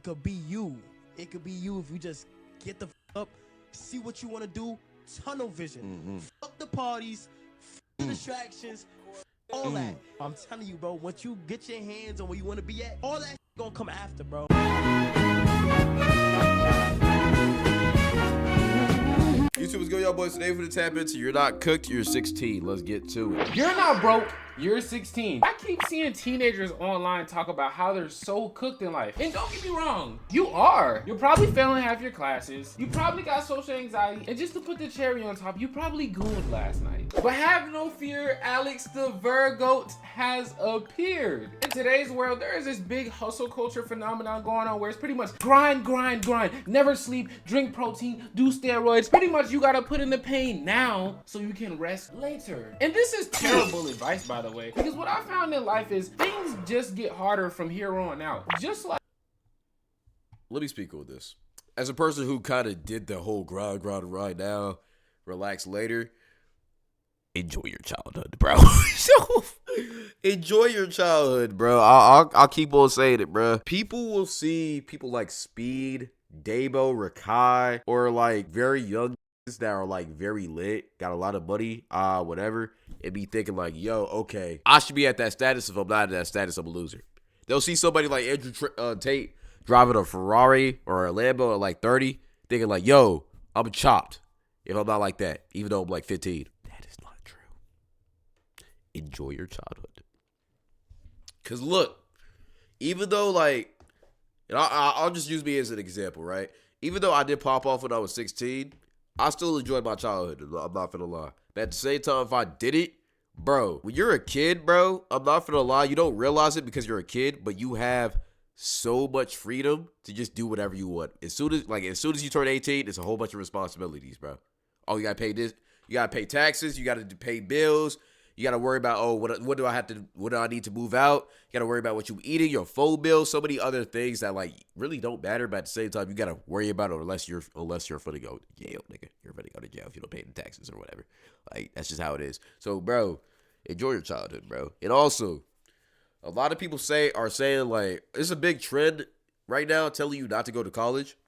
it could be you. It could be you if you just get the up, see what you want to do, tunnel vision. Fuck the parties, fuck the distractions, all that. I'm telling you, bro, once you get your hands on where you want to be at, all that gonna come after, bro. YouTube, what's good, y'all boys? Today for the tap into You're Not Cooked, You're 16. Let's get to it. You're not broke, you're 16. I keep seeing teenagers online talk about how they're so cooked in life. And don't get me wrong, you are. You're probably failing half your classes. You probably got social anxiety. And just to put the cherry on top, you probably gooned last night. But have no fear, Alex the Virgo has appeared. In today's world, there is this big hustle culture phenomenon going on where it's pretty much grind, grind, grind. Never sleep, drink protein, do steroids. Pretty much you gotta put in the pain now so you can rest later. And this is terrible advice, by the way, because what I found in life is things just get harder from here on out. Just like... Let me speak on this. As a person who kind of did the whole grind right now, relax later, enjoy your childhood, bro. So, enjoy your childhood, bro. I'll keep on saying it, bro. People will see people like Speed, Dabo, Rakai, or like very young that are like very lit, got a lot of money, whatever, and be thinking like, yo, okay, I should be at that status. If I'm not at that status, I'm a loser. They'll see somebody like Andrew Tate driving a Ferrari or a Lambo at like 30, thinking like, yo, I'm chopped if I'm not like that, even though I'm like 15. That is not true. Enjoy your childhood. Because look, even though like, and I'll just use me as an example, right? Even though I did pop off when I was 16, I still enjoyed my childhood. I'm not gonna lie. But at the same time, if I did it, bro, when you're a kid, bro, I'm not gonna lie, you don't realize it because you're a kid, but you have so much freedom to just do whatever you want. As soon as you turn 18, it's a whole bunch of responsibilities, bro. Oh, you gotta pay this, you gotta pay taxes, you gotta pay bills. You got to worry about, what do I need to move out? You got to worry about what you eating, your phone bill, so many other things that like really don't matter. But at the same time, you got to worry about it unless you're going to go to jail, nigga. You're going to go to jail if you don't pay the taxes or whatever. Like, that's just how it is. So, bro, enjoy your childhood, bro. And also, a lot of people are saying like, it's a big trend right now telling you not to go to college.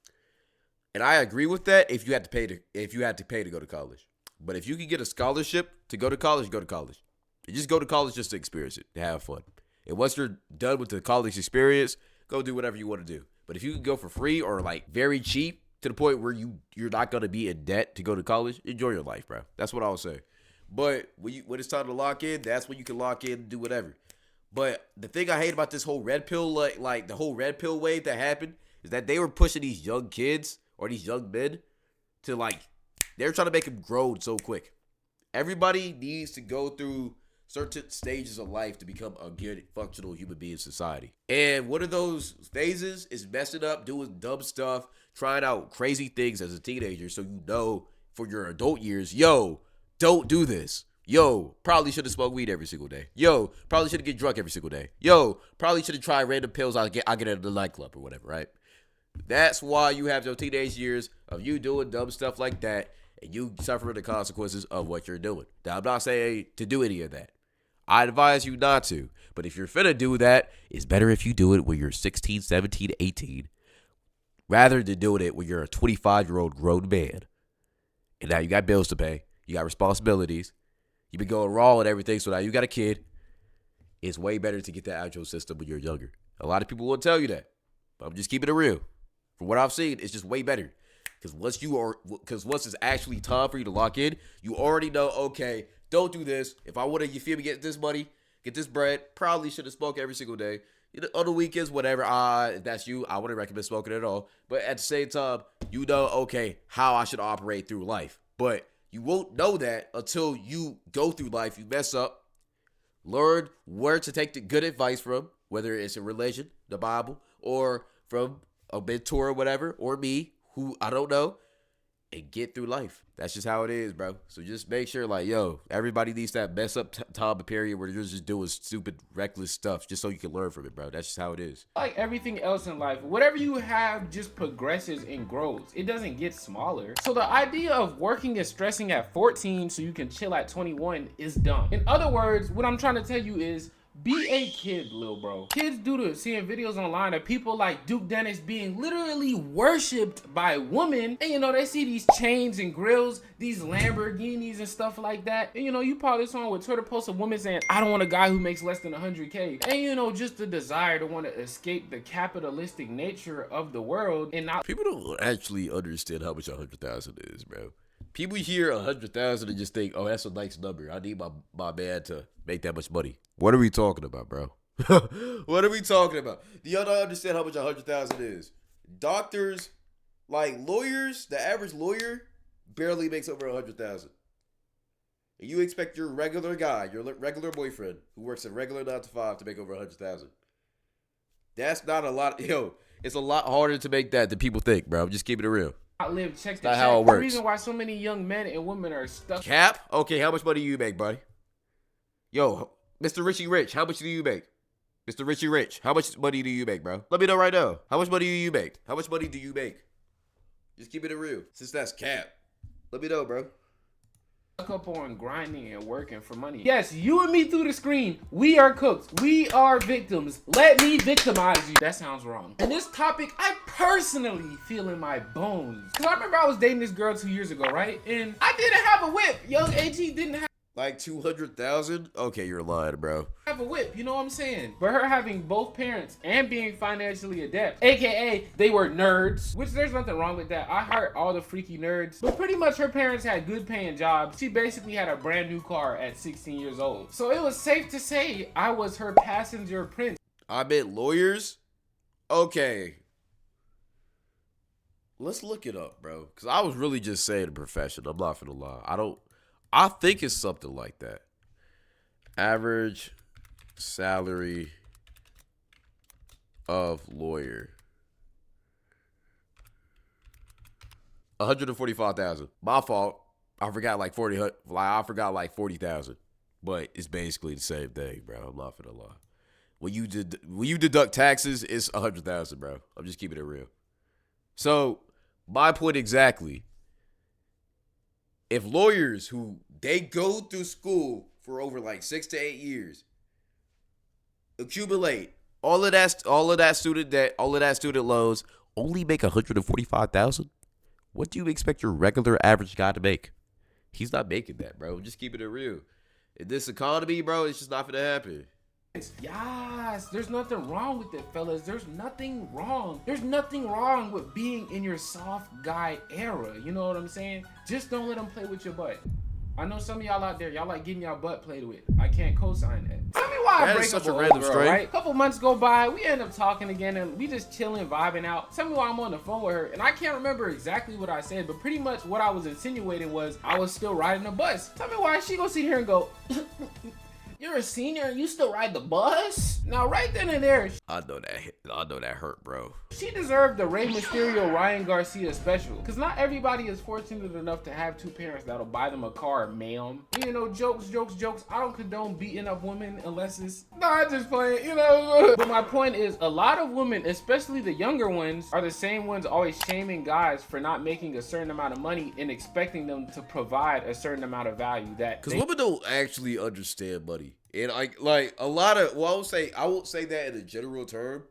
And I agree with that if you had to pay to go to college. But if you can get a scholarship to go to college, go to college. You just go to college just to experience it, to have fun. And once you're done with the college experience, go do whatever you want to do. But if you can go for free or like very cheap to the point where you're not going to be in debt to go to college, enjoy your life, bro. That's what I would say. But when it's time to lock in, that's when you can lock in and do whatever. But the thing I hate about this whole red pill, like the whole red pill wave that happened, is that they were pushing these young kids or these young men to like, they're trying to make them grow so quick. Everybody needs to go through certain stages of life to become a good, functional human being in society. And one of those phases is messing up, doing dumb stuff, trying out crazy things as a teenager so you know for your adult years, yo, don't do this. Yo, probably should have smoked weed every single day. Yo, probably should have get drunk every single day. Yo, probably should have tried random pills I get at the nightclub or whatever, right? That's why you have your teenage years of you doing dumb stuff like that, and you suffer the consequences of what you're doing. Now, I'm not saying to do any of that. I advise you not to. But if you're finna do that, it's better if you do it when you're 16, 17, 18, rather than doing it when you're a 25-year-old grown man. And now you got bills to pay. You got responsibilities. You've been going raw and everything, so now you got a kid. It's way better to get that out of your system when you're younger. A lot of people will tell you that. But I'm just keeping it real. From what I've seen, it's just way better. Because once it's actually time for you to lock in, you already know, okay, don't do this. If I want to, you feel me, get this money, get this bread, probably should have smoked every single day. On the weekends, whatever, if that's you, I wouldn't recommend smoking at all. But at the same time, you know, okay, how I should operate through life. But you won't know that until you go through life, you mess up, learn where to take the good advice from, whether it's in religion, the Bible, or from a mentor or whatever, or me, who I don't know, and get through life. That's just how it is, bro. So just make sure, like, yo, everybody needs that mess up time period where you're just doing stupid, reckless stuff just so you can learn from it, bro. That's just how it is. Like everything else in life, whatever you have just progresses and grows. It doesn't get smaller. So the idea of working and stressing at 14 so you can chill at 21 is dumb. In other words, what I'm trying to tell you is Be a kid, little bro. Kids do this, seeing videos online of people like Duke Dennis being literally worshipped by women. And you know, they see these chains and grills, these Lamborghinis and stuff like that. And you know, you probably saw with Twitter posts of women saying, I don't want a guy who makes less than 100K. And you know, just the desire to want to escape the capitalistic nature of the world and not. People don't actually understand how much 100,000 is, bro. People hear 100,000 and just think, oh, that's a nice number. I need my man to make that much money. What are we talking about, bro? What are we talking about? Do y'all not understand how much 100,000 is? Doctors, like lawyers, the average lawyer barely makes over 100,000. And you expect your regular guy, your regular boyfriend who works a regular 9 to 5 to make over 100,000. That's not a lot. Yo, it's a lot harder to make that than people think, bro. Just keep it real. Live check to Not check. how it The works. reason why so many young men and women are stuck. Cap? Okay, how much money do you make, buddy? Yo, Mr. Richie Rich, how much do you make? Mr. Richie Rich, how much money do you make, bro? Let me know right now. How much money do you make? How much money do you make? Just keep it real. Since that's cap. Let me know, bro. Up on grinding and working for money. Yes, you and me through the screen. We are cooked. We are victims. Let me victimize you. That sounds wrong. And this topic, I personally feel in my bones. Cause I remember I was dating this girl 2 years ago, right? And I didn't have a whip. Young AG didn't have Like 200,000? Okay, you're lying, bro. a whip, you know what I'm saying? But her having both parents and being financially adept, aka they were nerds, which there's nothing wrong with that. I heart all the freaky nerds, but pretty much her parents had good paying jobs. She basically had a brand new car at 16 years old. So it was safe to say I was her passenger prince. I meant lawyers? Okay. Let's look it up, bro. Because I was really just saying a profession. I'm not finna lie. I think it's something like that. Average salary of lawyer. 145,000. My fault. I forgot like 40,000. But it's basically the same thing, bro. I'm not finna lie. When you deduct taxes, it's 100,000, bro. I'm just keeping it real. So, my point exactly. If lawyers who they go through school for over like 6 to 8 years accumulate all of that student loans only make 145,000, what do you expect your regular average guy to make? He's not making that, bro. Just keeping it real. In this economy, bro, it's just not gonna happen. Yes, there's nothing wrong with it, fellas. There's nothing wrong. There's nothing wrong with being in your soft guy era. You know what I'm saying? Just don't let them play with your butt. I know some of y'all out there, y'all like getting y'all butt played with. I can't co-sign that. Tell me why I break up with a girl, right? A couple months go by, we end up talking again, and we just chilling, vibing out. Tell me why I'm on the phone with her, and I can't remember exactly what I said, but pretty much what I was insinuating was I was still riding the bus. Tell me why she gonna sit here and go, you're a senior and you still ride the bus? Now right then and there, I know that hurt, bro. she deserved the Rey Mysterio Ryan Garcia special. Cause not everybody is fortunate enough to have two parents that'll buy them a car, ma'am. You know, jokes. I don't condone beating up women unless it's not just playing, you know. But my point is, a lot of women, especially the younger ones, are the same ones always shaming guys for not making a certain amount of money and expecting them to provide a certain amount of value that. Cause women don't actually understand money. And like a lot of, well, I won't say that in a general term,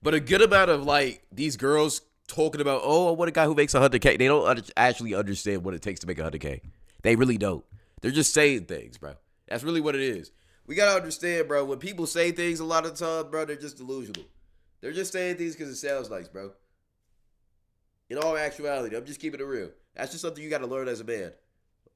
but a good amount of like these girls talking about, oh, I want a guy who makes 100K. They don't actually understand what it takes to make 100K. They really don't. They're just saying things, bro. That's really what it is. We gotta understand, bro. When people say things a lot of times, bro, they're just delusional. They're just saying things because it sounds nice, bro. In all actuality, I'm just keeping it real. That's just something you gotta learn as a man.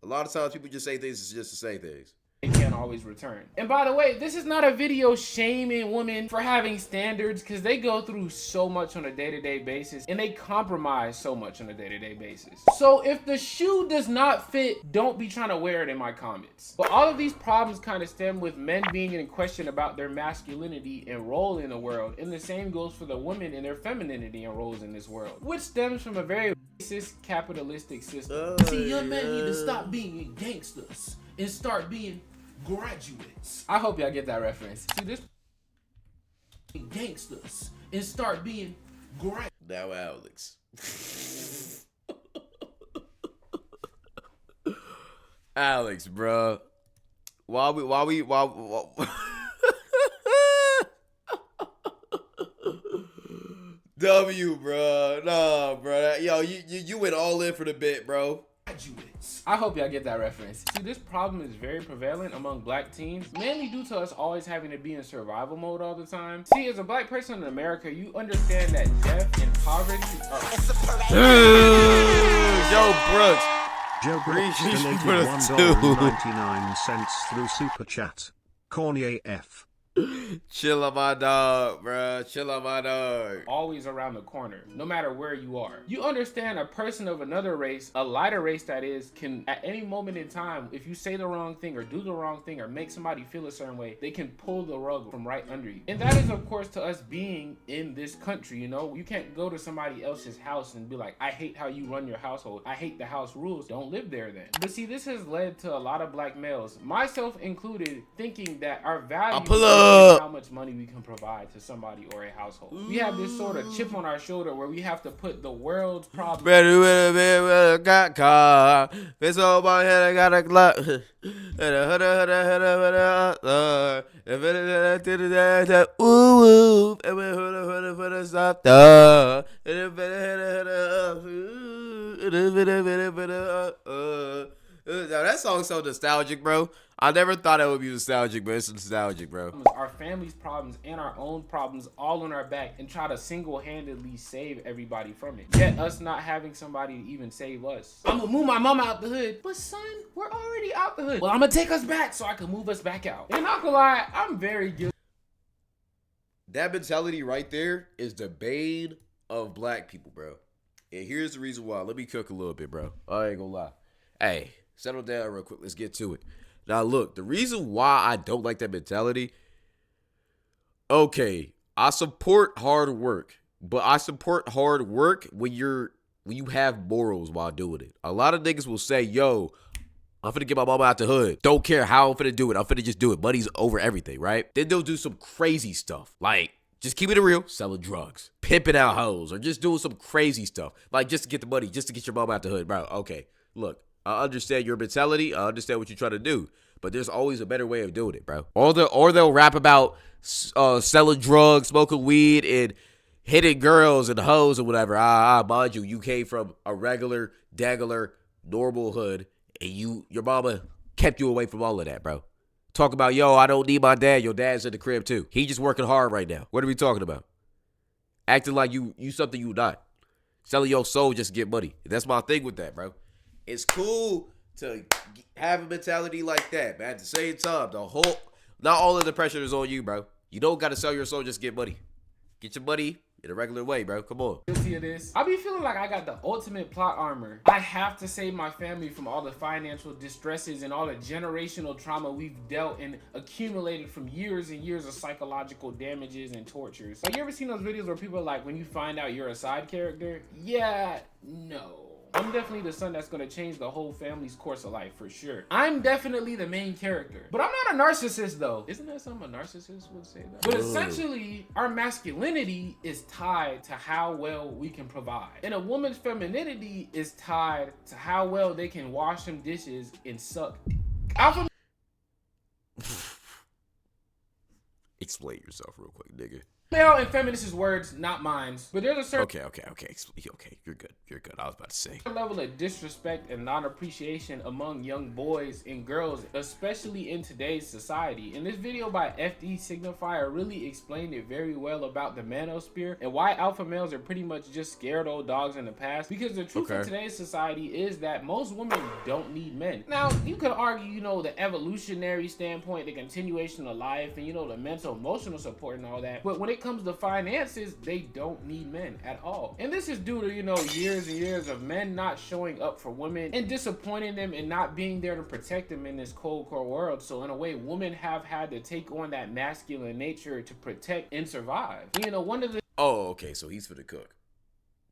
A lot of times people just say things just to say things. They can't always return. And by the way, this is not a video shaming women for having standards, because they go through so much on a day-to-day basis and they compromise so much on a day-to-day basis. So if the shoe does not fit, don't be trying to wear it in my comments. But all of these problems kind of stem with men being in question about their masculinity and role in the world, and the same goes for the women and their femininity and roles in this world, which stems from a very racist capitalistic system. See, young men need to stop being gangsters and start being graduates. I hope y'all get that reference. See, this gangsters and start being graduates. Now, Alex. Alex, bro. Why W, bro. Nah, bro. Yo, you went all in for the bit, bro. I hope y'all get that reference. See, this problem is very prevalent among black teens, mainly due to us always having to be in survival mode all the time. See, as a black person in America, you understand that death and poverty Joe Brooks. Joe Brooks donated $1.99 through Super Chat. Cornier F. Chill on my dog, bro. Chill on my dog. always around the corner, no matter where you are. You understand a person of another race, a lighter race that is, can at any moment in time, if you say the wrong thing or do the wrong thing or make somebody feel a certain way, they can pull the rug from right under you. And that is, of course, to us being in this country, you know? You can't go to somebody else's house and be like, I hate how you run your household. I hate the house rules. Don't live there then. But see, this has led to a lot of black males, myself included, thinking that our value is how much money we can provide to somebody or a household. We have this sort of chip on our shoulder where we have to put the world's problems. Got car. It's all my head. I got a clock. Now that song's so nostalgic, bro. I never thought it would be nostalgic, but it's nostalgic, bro. Our family's problems and our own problems all on our back and try to single-handedly save everybody from it. Yet us not having somebody to even save us. I'm gonna move my mama out the hood. But son, we're already out the hood. Well, I'm gonna take us back so I can move us back out. And not gonna lie, I'm very guilty. That mentality right there is the bane of black people, bro. And here's the reason why. Let me cook a little bit, bro. I ain't gonna lie. Hey, settle down real quick. Let's get to it. Now, look, the reason why I don't like that mentality, okay, I support hard work, but I support hard work when you have morals while doing it. A lot of niggas will say, yo, I'm finna get my mama out the hood. Don't care how I'm finna do it. I'm finna just do it. Money's over everything, right? Then they'll do some crazy stuff. Like, just keep it real, selling drugs, pimping out hoes, or just doing some crazy stuff. Like, just to get the money, just to get your mama out the hood, bro. Okay, look. I understand your mentality. I understand what you're trying to do. But there's always a better way of doing it, bro. Or they'll rap about selling drugs, smoking weed, and hitting girls and hoes or whatever. Mind you came from a regular, normal hood, and your mama kept you away from all of that, bro. Talk about, yo, I don't need my dad. Your dad's in the crib, too. He just working hard right now. What are we talking about? Acting like you something you not. Selling your soul just to get money. That's my thing with that, bro. It's cool to have a mentality like that, but at the same time, not all of the pressure is on you, bro. You don't got to sell your soul just to get money. Get your money in a regular way, bro. Come on. Guilty of this. I be feeling like I got the ultimate plot armor. I have to save my family from all the financial distresses and all the generational trauma we've dealt and accumulated from years and years of psychological damages and tortures. Like, you ever seen those videos where people are like, when you find out you're a side character? Yeah, no. I'm definitely the son that's gonna change the whole family's course of life, for sure. I'm definitely the main character. But I'm not a narcissist, though. Isn't that something a narcissist would say, though? But essentially, our masculinity is tied to how well we can provide. And a woman's femininity is tied to how well they can wash them dishes and suck. Alpha. Explain yourself real quick, nigga. Male and feminist is words, not mine. But there's a certain Okay. You're good. I was about to say. level of disrespect and non-appreciation among young boys and girls, especially in today's society. And this video by FD Signifier really explained it very well about the manosphere and why alpha males are pretty much just scared old dogs in the past. Because the truth of today's society is that most women don't need men. Now, you could argue, you know, the evolutionary standpoint, the continuation of life, and, you know, the mental, emotional support and all that. But when it comes to finances, they don't need men at all. And this is due to, you know, years and years of men not showing up for women and disappointing them and not being there to protect them in this cold core world. So in a way, women have had to take on that masculine nature to protect and survive. You know, one of the okay, so he's for the cook.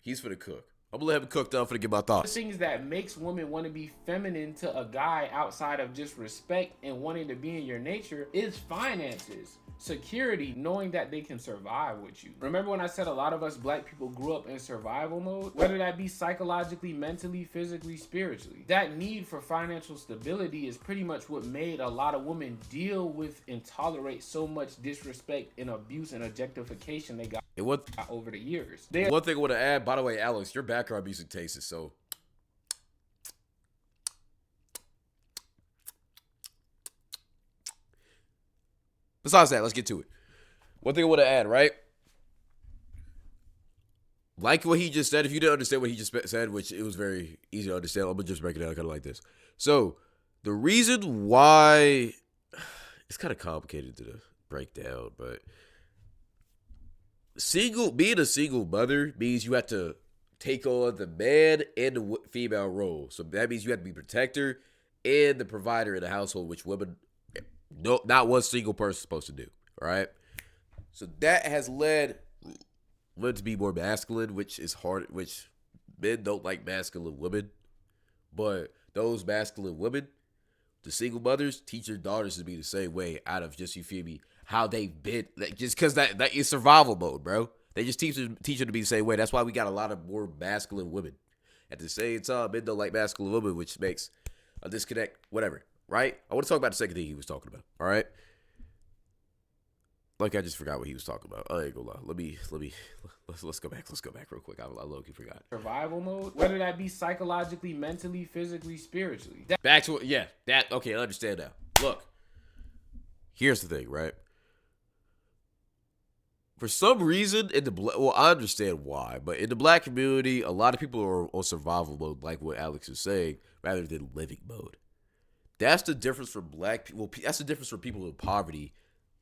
I'm gonna let him cook down for to get my thoughts. things that makes women want to be feminine to a guy outside of just respect and wanting to be in your nature is finances. Security, knowing that they can survive with you. Remember when I said a lot of us black people grew up in survival mode? Whether that be psychologically, mentally, physically, spiritually. That need for financial stability is pretty much what made a lot of women deal with and tolerate so much disrespect and abuse and objectification they got. And what over the years. one thing I want to add, by the way, Alex, your background music taste is so. Besides that, let's get to it. One thing I want to add, right? Like what he just said, if you didn't understand what he just said, which it was very easy to understand, I'm going to just break it down kind of like this. So, the reason why, it's kind of complicated to break down, but being a single mother means you have to take on the man and the female role. So that means you have to be protector and the provider in the household, which women, not one single person is supposed to do. All right. So that has led women to be more masculine, which is hard, which men don't like masculine women. But those masculine women, the single mothers, teach their daughters to be the same way out of just, you feel me, how they've been, just because that is survival mode, bro. They just teach them to be the same way. That's why we got a lot of more masculine women. At the same time, men don't like masculine women, which makes a disconnect, whatever, right? I want to talk about the second thing he was talking about, all right? Like, I just forgot what he was talking about. I ain't gonna lie. Let's go back. Let's go back real quick. I low-key forgot. Survival mode, whether that be psychologically, mentally, physically, spiritually. Back to it. Yeah, okay, I understand now. Look, here's the thing, right? For some reason, I understand why, but in the black community, a lot of people are on survival mode, like what Alex is saying, rather than living mode. That's the difference for black people. That's the difference for people in poverty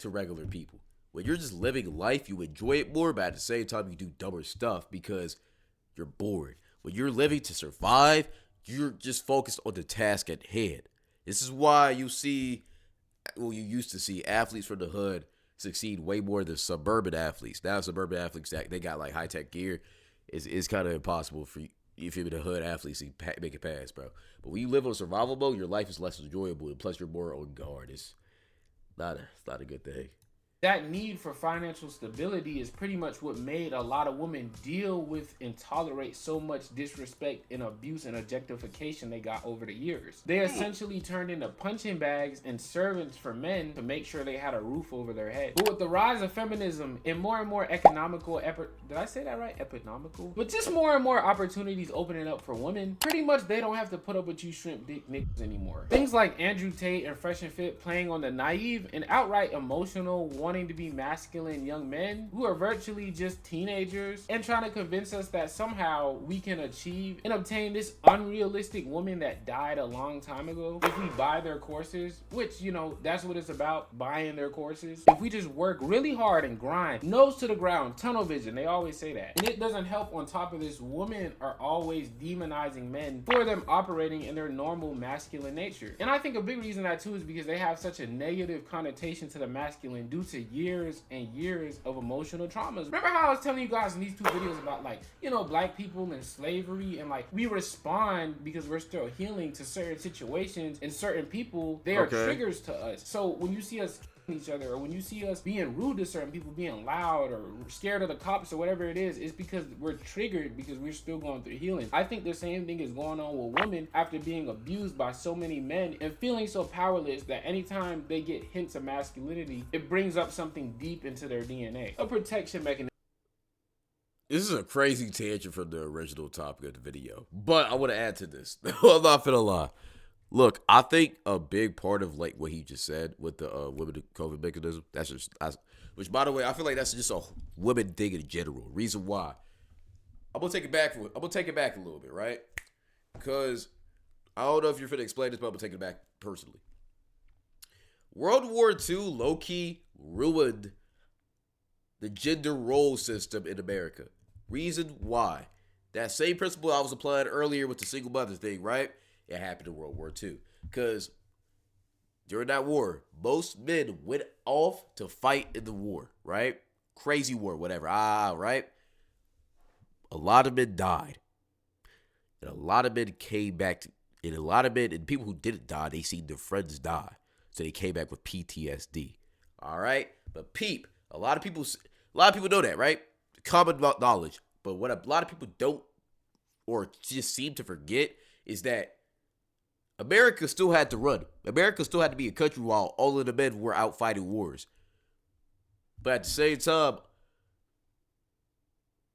to regular people. When you're just living life, you enjoy it more, but at the same time, you do dumber stuff because you're bored. When you're living to survive, you're just focused on the task at hand. This is why you used to see athletes from the hood succeed way more than suburban athletes. Now suburban athletes, they got like high-tech gear. It's kind of impossible for you, if you're the hood athletes, to make it pass, bro. But when you live on survival mode, your life is less enjoyable, and plus you're more on guard. It's not a good thing. That need for financial stability is pretty much what made a lot of women deal with and tolerate so much disrespect and abuse and objectification they got over the years. They essentially turned into punching bags and servants for men to make sure they had a roof over their head. But with the rise of feminism and more economical, did I say that right? Economical? But just more and more opportunities opening up for women, pretty much they don't have to put up with you shrimp dick niggas anymore. Things like Andrew Tate and Fresh and Fit playing on the naive and outright emotional, wanting to be masculine young men who are virtually just teenagers and trying to convince us that somehow we can achieve and obtain this unrealistic woman that died a long time ago if we buy their courses, which, you know, that's what it's about, buying their courses. If we just work really hard and grind, nose to the ground, tunnel vision, they always say that. And it doesn't help on top of this, women are always demonizing men for them operating in their normal masculine nature. And I think a big reason that too is because they have such a negative connotation to the masculine due to years and years of emotional traumas. Remember how I was telling you guys in these two videos about, like, you know, black people and slavery, and like we respond because we're still healing to certain situations and certain people, they are triggers to us. So when you see us each other, or when you see us being rude to certain people, being loud or scared of the cops or whatever it is, it's because we're triggered because we're still going through healing. I think the same thing is going on with women after being abused by so many men and feeling so powerless that anytime they get hints of masculinity, it brings up something deep into their DNA, a protection mechanism. This is a crazy tangent from the original topic of the video, but I want to add to this. I'm not gonna lie. Look, I think a big part of like what he just said with the women COVID mechanism, which by the way, I feel like that's just a women thing in general. Reason why, I'm gonna take it back a little bit, right? Because I don't know if you're finna explain this, but I'm gonna take it back personally. World War II low-key ruined the gender role system in America. Reason why, that same principle I was applying earlier with the single mother thing, right? It happened in World War II. Because during that war, most men went off to fight in the war, right? Crazy war, whatever. Right? A lot of men died. And a lot of men came back. And a lot of men, and people who didn't die, they seen their friends die. So they came back with PTSD. All right? But peep, a lot of people know that, right? Common knowledge. But what a lot of people don't, or just seem to forget, is that America still had to run. America still had to be a country while all of the men were out fighting wars. But at the same time,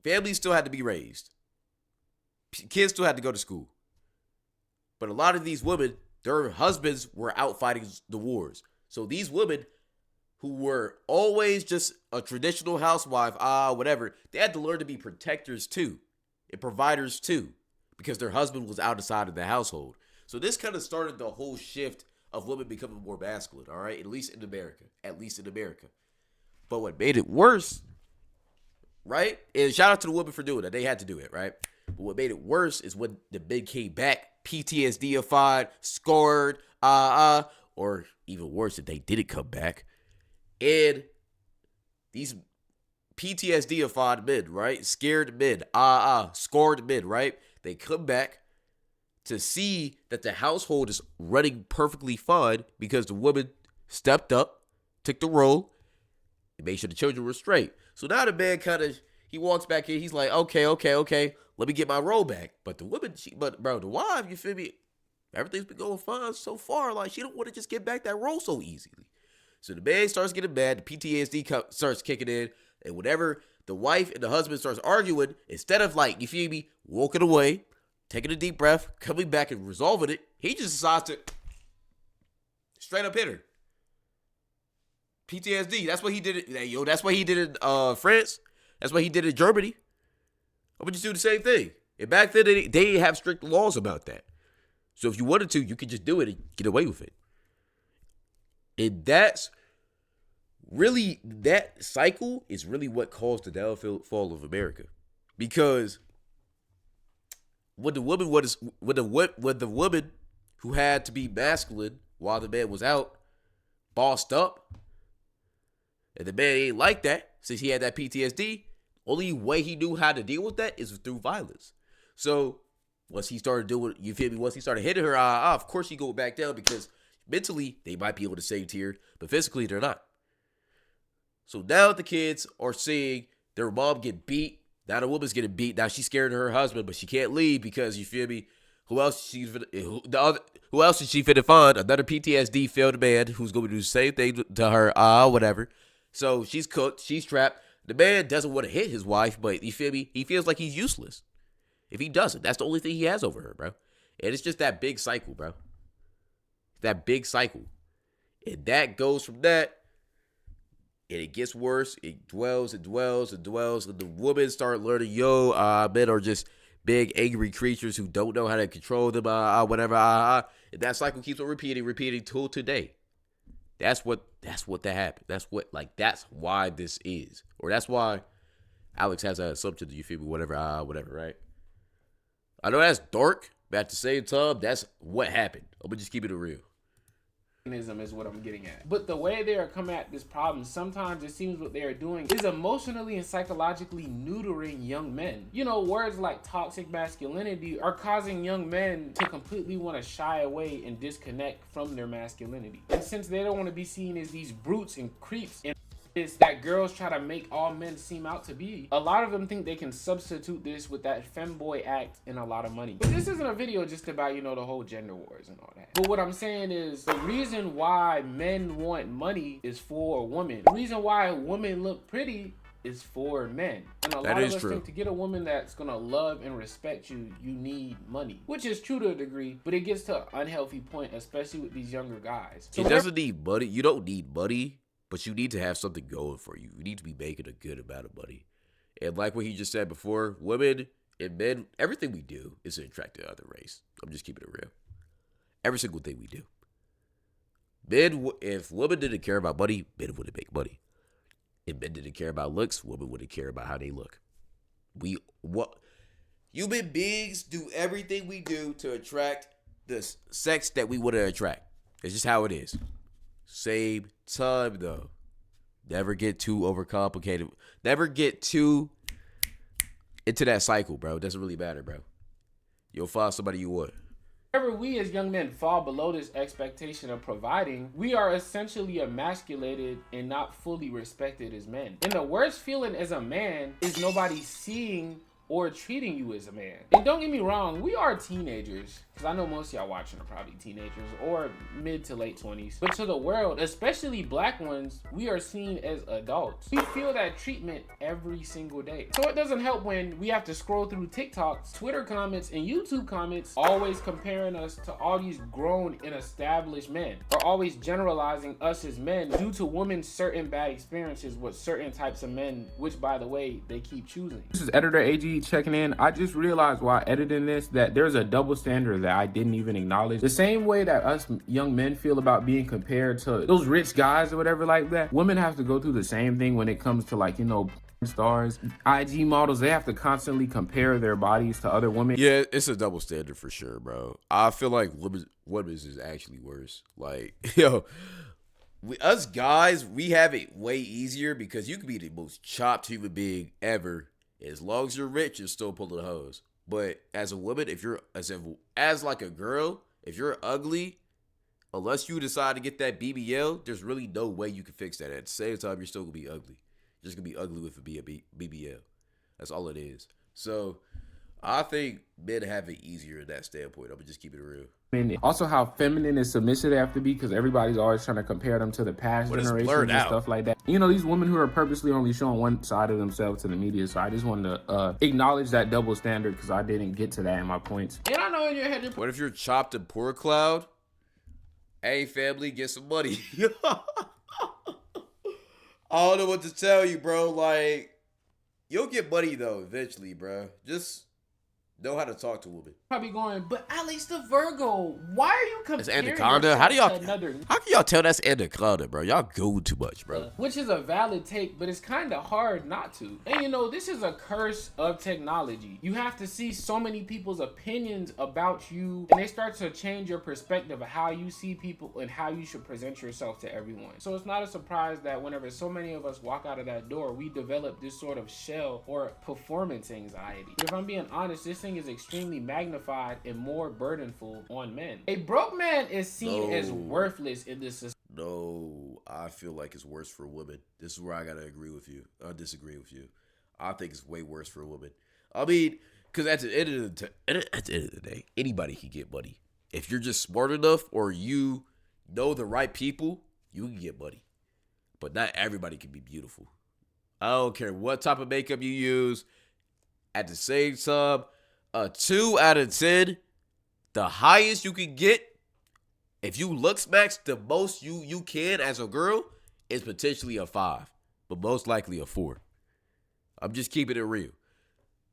Families still had to be raised. Kids still had to go to school. But a lot of these women, their husbands were out fighting the wars. So these women who were always just a traditional housewife, whatever, they had to learn to be protectors too and providers too because their husband was outside of the household. So this kind of started the whole shift of women becoming more masculine, all right? At least in America. But what made it worse, right? And shout out to the women for doing that. They had to do it, right? But what made it worse is when the men came back, PTSD-ified, scarred, or even worse, if they didn't come back. And these PTSD-ified men, right? Scared men, scarred men, right? They come back to see that the household is running perfectly fine because the woman stepped up, took the role, and made sure the children were straight. So now the man he walks back in, he's like, okay, let me get my role back. But the woman, the wife, you feel me? Everything's been going fine so far. Like, she don't want to just get back that role so easily. So the man starts getting mad, the PTSD starts kicking in, and whenever the wife and the husband starts arguing, instead of like, you feel me, walking away, taking a deep breath, coming back and resolving it, he just decides to straight up hit her. PTSD, that's what he did it. That's what he did in France. That's what he did in Germany. I'm gonna just do the same thing. And back then, they didn't have strict laws about that. So if you wanted to, you could just do it and get away with it. And that's really, that cycle is really what caused the downfall of America. Because when the woman who had to be masculine while the man was out, bossed up, and the man ain't like that, since he had that PTSD, only way he knew how to deal with that is through violence. So once he started doing, you feel me, once he started hitting her, of course she go back down because mentally they might be able to save tears, but physically they're not. So now the kids are seeing their mom get beat. Now the woman's getting beat. Now she's scared of her husband, but she can't leave because, you feel me, who else is she finna find? Another PTSD failed man who's going to do the same thing to her, whatever. So she's cooked, she's trapped. The man doesn't want to hit his wife, but you feel me, he feels like he's useless. If he doesn't, that's the only thing he has over her, bro. And it's just that big cycle, bro. That big cycle. And that goes from that, and it gets worse. It dwells and dwells and dwells. And the women start learning, men are just big, angry creatures who don't know how to control them, whatever. And that cycle keeps on repeating till today. That's what that happened. That's why this is. Or that's why Alex has that assumption that you feel me, whatever, right? I know that's dark, but at the same time, that's what happened. I'm gonna just keep it real. Is what I'm getting at. But the way they are coming at this problem, sometimes it seems what they are doing is emotionally and psychologically neutering young men. You know, words like toxic masculinity are causing young men to completely want to shy away and disconnect from their masculinity. And since they don't want to be seen as these brutes and creeps and that girls try to make all men seem out to be, a lot of them think they can substitute this with that femboy act and a lot of money. But this isn't a video just about, the whole gender wars and all that. But what I'm saying is, the reason why men want money is for women. The reason why women look pretty is for men. And a lot of us think to get a woman that's gonna love and respect you, you need money. Which is true to a degree, but it gets to an unhealthy point, especially with these younger guys. So it doesn't need money. You don't need money. But you need to have something going for you. You need to be making a good amount of money. And like what he just said before, women and men, everything we do is to attract the other race. I'm just keeping it real. Every single thing we do. Men, if women didn't care about money, men wouldn't make money. If men didn't care about looks, women wouldn't care about how they look. Human beings do everything we do to attract the sex that we want to attract. It's just how it is. Same time, though. Never get too overcomplicated. Never get too into that cycle, bro. It doesn't really matter, bro. You'll find somebody you want. Whenever we as young men fall below this expectation of providing, we are essentially emasculated and not fully respected as men. And the worst feeling as a man is nobody seeing or treating you as a man. And don't get me wrong, we are teenagers, because I know most of y'all watching are probably teenagers or mid to late 20s. But to the world, especially black ones, we are seen as adults. We feel that treatment every single day. So it doesn't help when we have to scroll through TikToks, Twitter comments, and YouTube comments, always comparing us to all these grown and established men, or always generalizing us as men due to women's certain bad experiences with certain types of men, which by the way, they keep choosing. This is Editor AG checking in. I just realized while editing this that there's a double standard that I didn't even acknowledge. The same way that us young men feel about being compared to those rich guys or whatever like that, women have to go through the same thing when it comes to, like, you know, stars, IG models. They have to constantly compare their bodies to other women. Yeah, it's a double standard for sure, bro. I feel like women's is actually worse. Like, yo, us guys, we have it way easier because you can be the most chopped human being ever. As long as you're rich, you're still pulling hose. But as a woman, if you're as like a girl, if you're ugly, unless you decide to get that BBL, there's really no way you can fix that. At the same time, you're still gonna be ugly. You're just gonna be ugly with a BBL. That's all it is. So I think men have it easier in that standpoint. I'm gonna just keep it real. And also how feminine and submissive they have to be, because everybody's always trying to compare them to the past generations and stuff like that. You know, these women who are purposely only showing one side of themselves to the media. So I just wanted to acknowledge that double standard because I didn't get to that in my points. And I know in your head, what if you're chopped and poor cloud? Hey, family, get some money. I don't know what to tell you, bro. Like, you'll get money though eventually, bro. Just know how to talk to women. Probably going, but Alex the Virgo, why are you comparing? It's Anaconda. How can y'all tell that's Anaconda, bro? Y'all go too much, bro. Which is a valid take, but it's kind of hard not to. And you know, this is a curse of technology. You have to see so many people's opinions about you, and they start to change your perspective of how you see people and how you should present yourself to everyone. So it's not a surprise that whenever so many of us walk out of that door, we develop this sort of shell or performance anxiety. If I'm being honest, this thing is extremely magnified and more burdenful on men. A broke man is seen as worthless in this society. No, I feel like it's worse for women. This is where I gotta agree with you. I disagree with you. I think it's way worse for women. I mean, because at the end of the day, anybody can get money. If you're just smart enough or you know the right people, you can get money. But not everybody can be beautiful. I don't care what type of makeup you use. At the same time, a 2 out of 10, the highest you can get, if you looks max, the most you can as a girl is potentially a 5, but most likely a 4. I'm just keeping it real.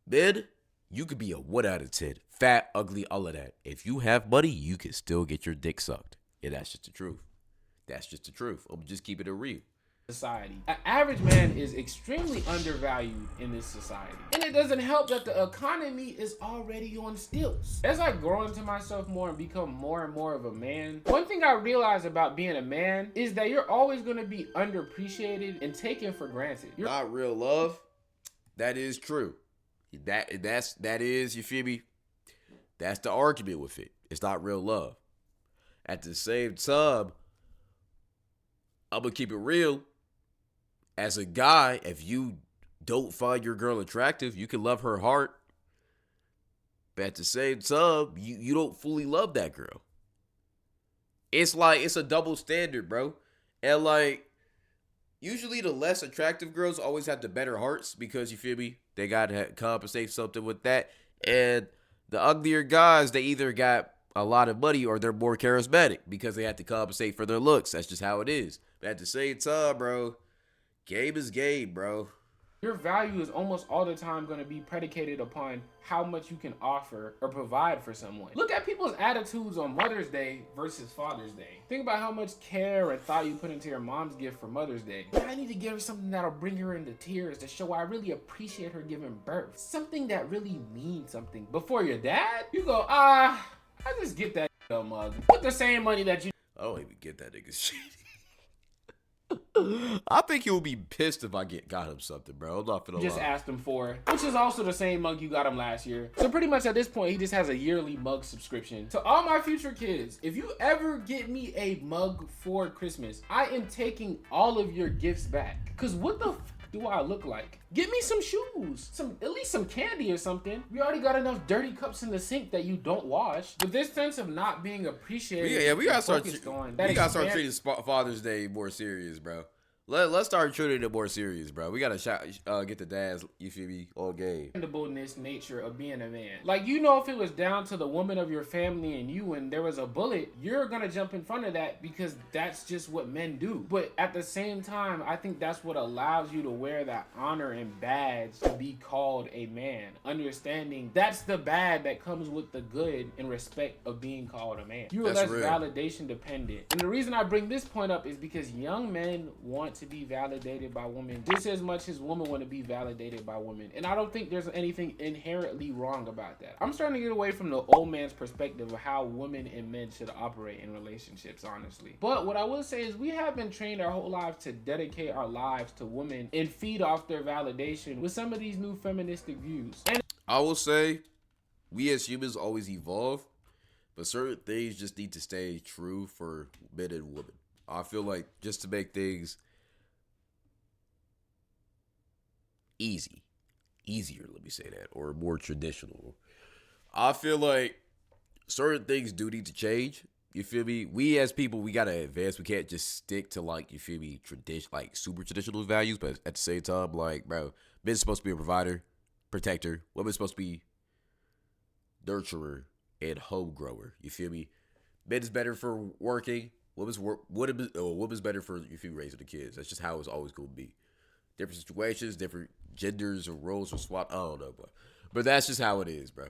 Men, you could be a 1 out of 10, fat, ugly, all of that. If you have money, you can still get your dick sucked, and that's just the truth. That's just the truth. I'm just keeping it real. Society. An average man is extremely undervalued in this society. And it doesn't help that the economy is already on stilts. As I grow into myself more and become more and more of a man, one thing I realize about being a man is that you're always going to be underappreciated and taken for granted. You're not real love. That is true. That is, you feel me? That's the argument with it. It's not real love. At the same time, I'm going to keep it real. As a guy, if you don't find your girl attractive, you can love her heart. But at the same time, you don't fully love that girl. It's like, it's a double standard, bro. And like, usually the less attractive girls always have the better hearts because, you feel me? They got to compensate something with that. And the uglier guys, they either got a lot of money or they're more charismatic because they have to compensate for their looks. That's just how it is. But at the same time, bro, game is game, bro. Your value is almost all the time going to be predicated upon how much you can offer or provide for someone. Look at people's attitudes on Mother's Day versus Father's Day. Think about how much care and thought you put into your mom's gift for Mother's Day. I need to give her something that'll bring her into tears to show I really appreciate her giving birth. Something that really means something. Before your dad, you go, I just get that mug. Put the same money that you... I don't even get that nigga shit. I think he would be pissed if I got him something, bro. I'm not finna lie. Just asked him for, which is also the same mug you got him last year. So pretty much at this point, he just has a yearly mug subscription. To all my future kids, if you ever get me a mug for Christmas, I am taking all of your gifts back. Cause what the do I look like? Get me some shoes, at least some candy or something. We already got enough dirty cups in the sink that you don't wash. But this sense of not being appreciated, we gotta start. on, We gotta start treating Father's Day more serious, bro. Let's start treating it more serious, bro. We gotta get the dads, you feel me, all game. Dependableness nature of being a man. Like, you know, if it was down to the woman of your family and you and there was a bullet, you're gonna jump in front of that because that's just what men do. But at the same time, I think that's what allows you to wear that honor and badge to be called a man. Understanding that's the bad that comes with the good and respect of being called a man. You are less validation dependent. And the reason I bring this point up is because young men want to be validated by women just as much as women want to be validated by women. And I don't think there's anything inherently wrong about that. I'm starting to get away from the old man's perspective of how women and men should operate in relationships, honestly. But what I will say is we have been trained our whole lives to dedicate our lives to women and feed off their validation with some of these new feministic views. And I will say, we as humans always evolve, but certain things just need to stay true for men and women. I feel like just to make things easier, let me say that, or more traditional, I feel like certain things do need to change. You feel me? We as people, we gotta advance. We can't just stick to, like, you feel me, like super traditional values, but at the same time, like, bro, men's supposed to be a provider, protector. Women's supposed to be nurturer and home grower. You feel me? Men's better for working. Women's better for, you feel me, raising the kids. That's just how it's always gonna be. Different situations, different genders or roles are swapped. I don't know, but that's just how it is, bro.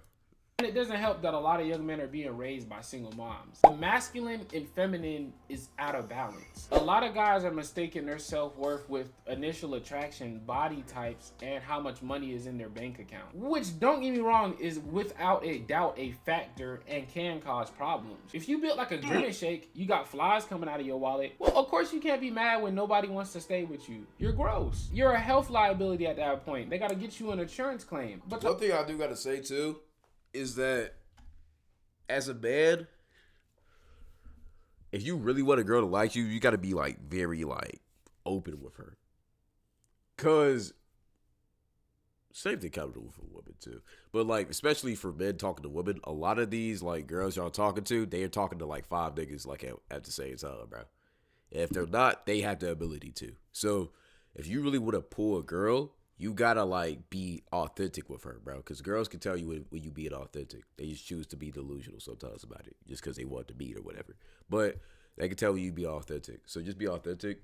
And it doesn't help that a lot of young men are being raised by single moms. The masculine and feminine is out of balance. A lot of guys are mistaking their self-worth with initial attraction, body types, and how much money is in their bank account. Which, don't get me wrong, is without a doubt a factor and can cause problems. If you built like a granite shake, you got flies coming out of your wallet, well, of course you can't be mad when nobody wants to stay with you. You're gross. You're a health liability at that point. They gotta get you an insurance claim. But one thing I do gotta say too is that as a man, if you really want a girl to like you, you gotta be like very like open with her. Cause same thing kind of with a woman too. But like, especially for men talking to women, a lot of these like girls y'all talking to, they are talking to like 5 niggas like at the same time, bro. And if they're not, they have the ability to. So if you really want to pull a girl, you gotta like be authentic with her, bro. Because girls can tell you when you being authentic. They just choose to be delusional sometimes about it, just because they want to meet or whatever. But they can tell you be authentic. So just be authentic,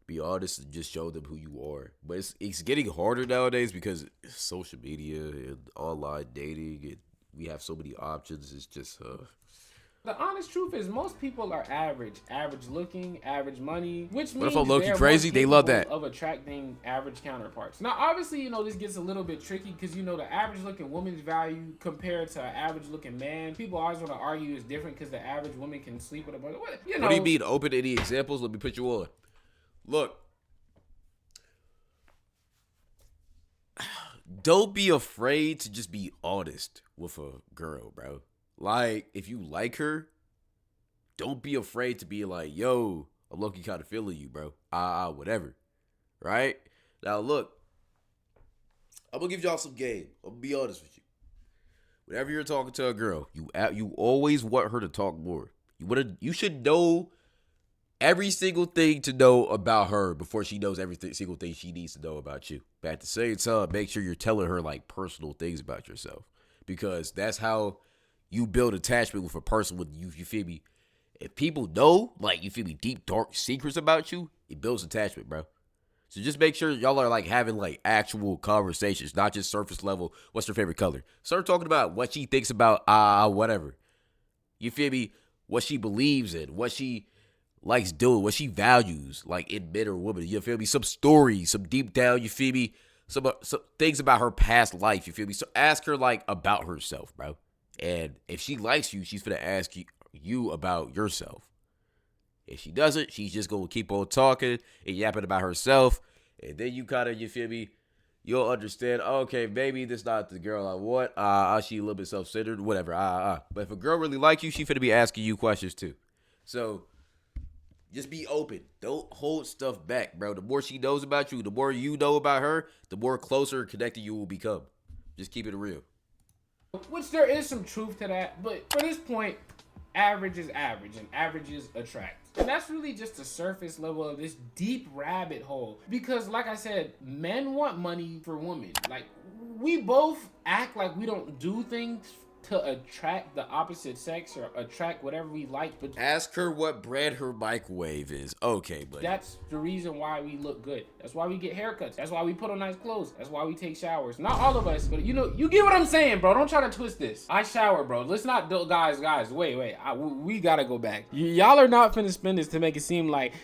be honest, and just show them who you are. But it's getting harder nowadays because social media and online dating, and we have so many options. It's just the honest truth is most people are average looking, average money, which means what if I'm low-key crazy? They love that. Of attracting average counterparts. Now, obviously, you know, this gets a little bit tricky because, you know, the average looking woman's value compared to an average looking man, people always want to argue is different because the average woman can sleep with a brother. You know. What do you mean? Open any examples? Let me put you on. Look. Don't be afraid to just be honest with a girl, bro. Like, if you like her, don't be afraid to be like, yo, I'm low-key kind of feeling you, bro. Whatever. Right? Now, look. I'm going to give y'all some game. I'm going to be honest with you. Whenever you're talking to a girl, you always want her to talk more. You should know every single thing to know about her before she knows every single thing she needs to know about you. But at the same time, make sure you're telling her, like, personal things about yourself. Because that's how you build attachment with a person with you feel me? If people know, like, you feel me, deep, dark secrets about you, it builds attachment, bro. So just make sure y'all are, like, having, like, actual conversations, not just surface level, what's your favorite color? Start talking about what she thinks about, whatever. You feel me? What she believes in, what she likes doing, what she values, like, in men or women. You feel me? Some stories, some deep down, you feel me? Some things about her past life, you feel me? So ask her, like, about herself, bro. And if she likes you, she's gonna ask you about yourself. If she doesn't, she's just gonna keep on talking and yapping about herself. And then you kind of, you feel me? You'll understand, okay, maybe this not the girl I want. She a little bit self-centered, whatever. But if a girl really like you, she finna be asking you questions too. So Just be open. Don't hold stuff back, bro. The more she knows about you, the more you know about her, the more closer and connected you will become. Just keep it real. Which there is some truth to that, but for this point, average is average and averages attract. And that's really just the surface level of this deep rabbit hole. Because like I said, men want money for women. Like, we both act like we don't do things to attract the opposite sex or attract whatever we like, but Ask her what brand her microwave is. Okay, buddy. that's the reason why we look good. That's why we get haircuts. That's why we put on nice clothes. That's why we take showers. Not all of us, but you know, you get what I'm saying, bro. Don't try to twist this. I shower, bro. Let's not do, guys. Wait. We gotta go back. Y'all are not finna spin this to make it seem like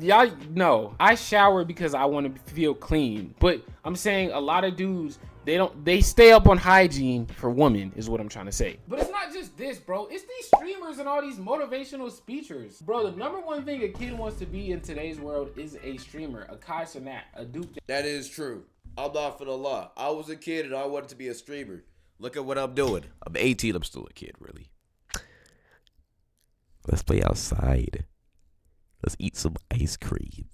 y'all. No, I shower because I want to feel clean. But I'm saying a lot of dudes, they stay up on hygiene for women is what I'm trying to say. But it's not just this, bro. It's these streamers and all these motivational speakers. Bro, the number one thing a kid wants to be in today's world is a streamer, a Kai Cenat, a Duke. That is true. I'm not finna lie. I was a kid and I wanted to be a streamer. Look at what I'm doing. I'm 18. I'm still a kid, really. Let's play outside. Let's eat some ice cream.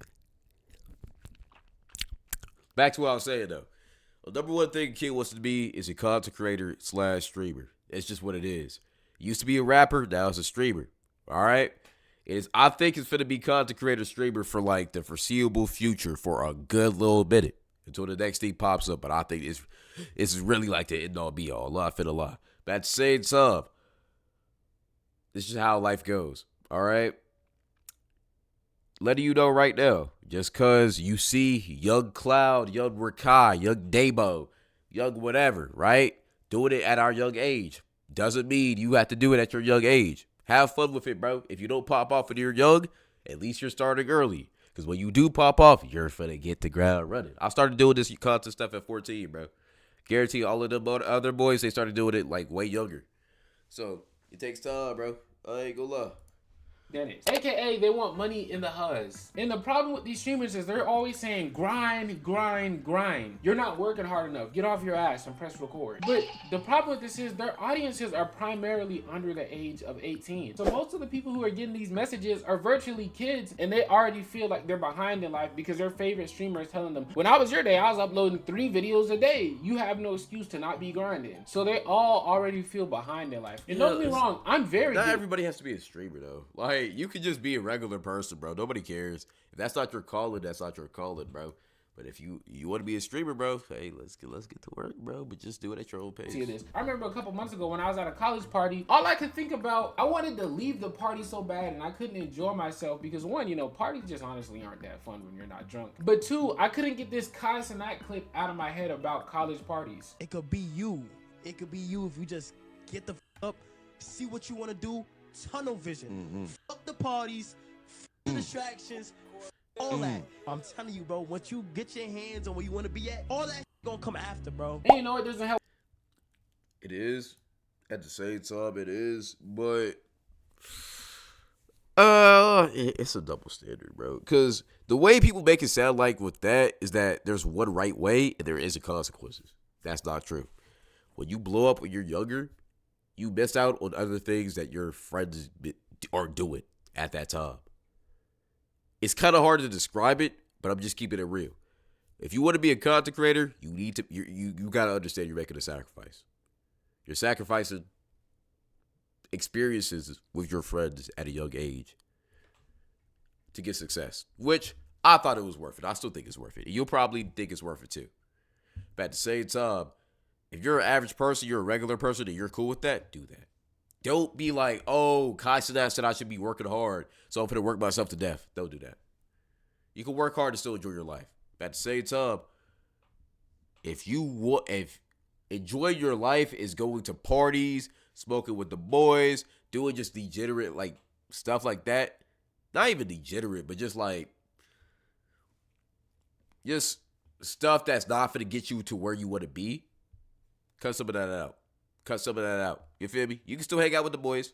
Back to what I was saying, though. The number one thing a kid wants to be is a content creator / streamer. It's just what it is. Used to be a rapper, now it's a streamer. All right? I think it's finna be content creator streamer for like the foreseeable future for a good little minute until the next thing pops up. But I think it's really like the end all be all. I'm not finna lie. But at the same time, this is how life goes. All right? Letting you know right now, just cause you see young Cloud, young Rakai, young Dabo, young whatever, right? Doing it at our young age doesn't mean you have to do it at your young age. Have fun with it, bro. If you don't pop off when you're young, at least you're starting early. Because when you do pop off, you're finna get the ground running. I started doing this content stuff at 14, bro. Guarantee all of them other boys, they started doing it like way younger. So it takes time, bro. I ain't gonna lie. AKA, they want money in the huzz. And the problem with these streamers is they're always saying grind, grind, grind. You're not working hard enough. Get off your ass and press record. But the problem with this is their audiences are primarily under the age of 18. So most of the people who are getting these messages are virtually kids, and they already feel like they're behind in life because their favorite streamer is telling them, when I was your day, I was uploading 3 videos a day. You have no excuse to not be grinding. So they all already feel behind in life. And don't get me wrong, I'm very Not good. everybody has to be a streamer, though. Like, you could just be a regular person, bro. Nobody cares. If that's not your calling, that's not your calling, bro. But if you want to be a streamer, bro, hey, let's get to work, bro. But just do it at your own pace. See this. I remember a couple months ago when I was at a college party, all I could think about, I wanted to leave the party so bad and I couldn't enjoy myself because one, you know, parties just honestly aren't that fun when you're not drunk. But two, I couldn't get this Kai Cenat clip out of my head about college parties. It could be you. It could be you if you just get the up, see what you want to do, tunnel vision. Fuck the parties, fuck the distractions, all that. I'm telling you, bro, once you get your hands on where you want to be at, all that gonna come after, bro. And you know, it doesn't help. It is. At the same time, it is. But it's a double standard, bro. Because the way people make it sound like with that is that there's one right way and there isn't consequences. That's not true. When you blow up when you're younger, you miss out on other things that your friends are doing at that time. It's kind of hard to describe it, but I'm just keeping it real. If you want to be a content creator, you got to understand you're making a sacrifice. You're sacrificing experiences with your friends at a young age to get success, which I thought it was worth it. I still think it's worth it. You'll probably think it's worth it too. But at the same time, if you're an average person, you're a regular person, and you're cool with that, do that. Don't be like, oh, Kai Cenat said I should be working hard, so I'm going to work myself to death. Don't do that. You can work hard and still enjoy your life. But at the same time, if enjoying your life is going to parties, smoking with the boys, doing just degenerate like stuff like that, not even degenerate, but just stuff that's not going to get you to where you want to be, cut some of that out. You feel me? You can still hang out with the boys.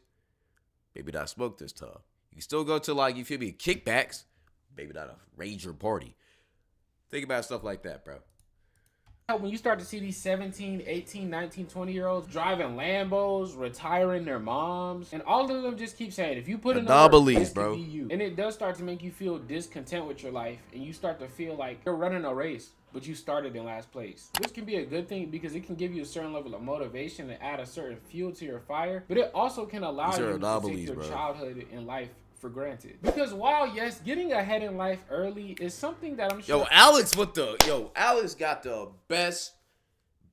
Maybe not smoke this time. You can still go to you feel me, kickbacks. Maybe not a rager party. Think about stuff like that, bro. When you start to see these 17, 18, 19, 20-year-olds driving Lambos, retiring their moms, and all of them just keep saying, if you put in the work, this could be you. And it does start to make you feel discontent with your life, and you start to feel like you're running a race, but you started in last place, which can be a good thing because it can give you a certain level of motivation and add a certain fuel to your fire, but it also can allow you to take your childhood and life for granted. Because while yes, getting ahead in life early is something that I'm sure Alex got the best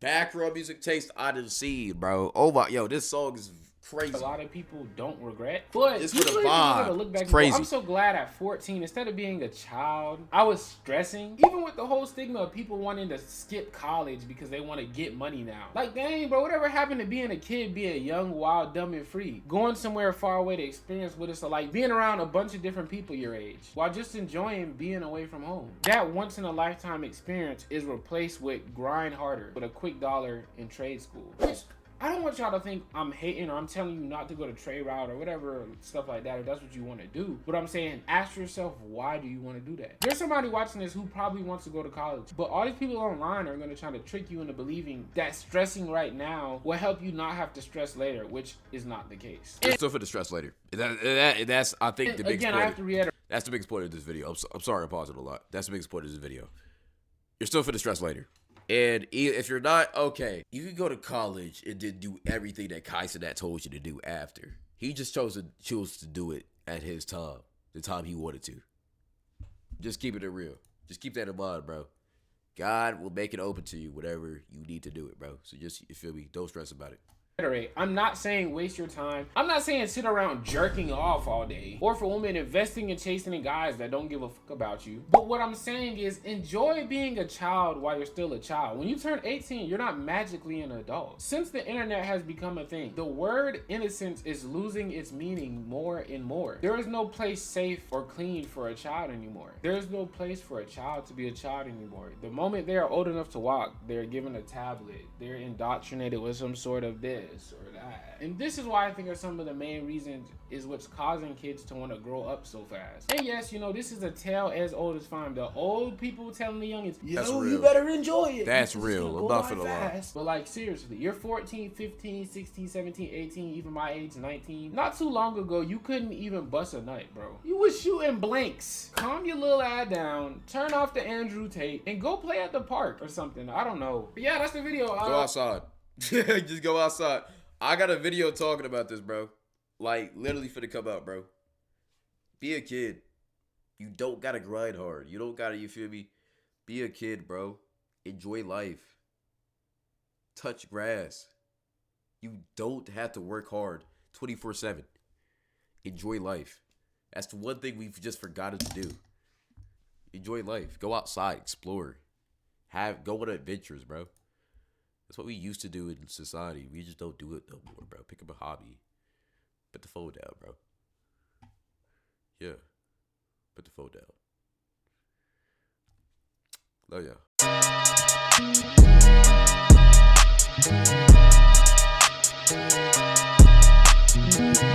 background music taste I've seen, bro. Oh my, this song is crazy. A lot of people don't regret, but it's for the vibe. Look back it's crazy. I'm so glad at 14, instead of being a child, I was stressing. Even with the whole stigma of people wanting to skip college because they want to get money now. Like, dang, bro, whatever happened to being a kid, being young, wild, dumb, and free? Going somewhere far away to experience what it's like being around a bunch of different people your age, while just enjoying being away from home. That once in a lifetime experience is replaced with grind harder with a quick dollar in trade school. Which, I don't want y'all to think I'm hating or I'm telling you not to go to trade route or whatever, stuff like that, if that's what you want to do. But I'm saying, ask yourself, why do you want to do that? There's somebody watching this who probably wants to go to college, but all these people online are going to try to trick you into believing that stressing right now will help you not have to stress later, which is not the case. It's still for the stress later. That's, I think, the biggest point. Again, I have to reiterate. That's the biggest point of this video. I'm sorry I paused it a lot. That's the biggest point of this video. You're still for the stress later. And if you're not, okay, you can go to college and then do everything that Kaisenat told you to do after. He just chose to do it at his time, the time he wanted to. Just keep it real. Just keep that in mind, bro. God will make it open to you, whatever you need to do it, bro. So just, you feel me? Don't stress about it. I'm not saying waste your time. I'm not saying sit around jerking off all day, or for women investing and chasing guys that don't give a fuck about you. But what I'm saying is enjoy being a child while you're still a child. When you turn 18, you're not magically an adult. Since the internet has become a thing, the word innocence is losing its meaning more and more. There is no place safe or clean for a child anymore. There is no place for a child to be a child anymore. The moment they are old enough to walk, they're given a tablet. They're indoctrinated with some sort of this or that. And this is why I think are some of the main reasons is what's causing kids to want to grow up so fast. And yes, this is a tale as old as time. The old people telling the youngins, you better enjoy it. That's real. I'm not finna lie. But like, seriously, you're 14, 15, 16, 17, 18, even my age, 19. Not too long ago, you couldn't even bust a nut, bro. You was shooting blanks. Calm your little ass down, turn off the Andrew Tate, and go play at the park or something. I don't know. But yeah, that's the video. Go outside. Just go outside. I got a video talking about this, bro. Like, literally finna come out, bro. Be a kid. You don't gotta grind hard. You don't gotta, you feel me? Be a kid, bro. Enjoy life. Touch grass. You don't have to work hard 24/7. Enjoy life. That's the one thing we've just forgotten to do. Enjoy life. Go outside. Explore. Go on adventures, bro. That's what we used to do in society. We just don't do it no more, bro. Pick up a hobby. Put the phone down, bro. Yeah. Put the phone down. Love ya.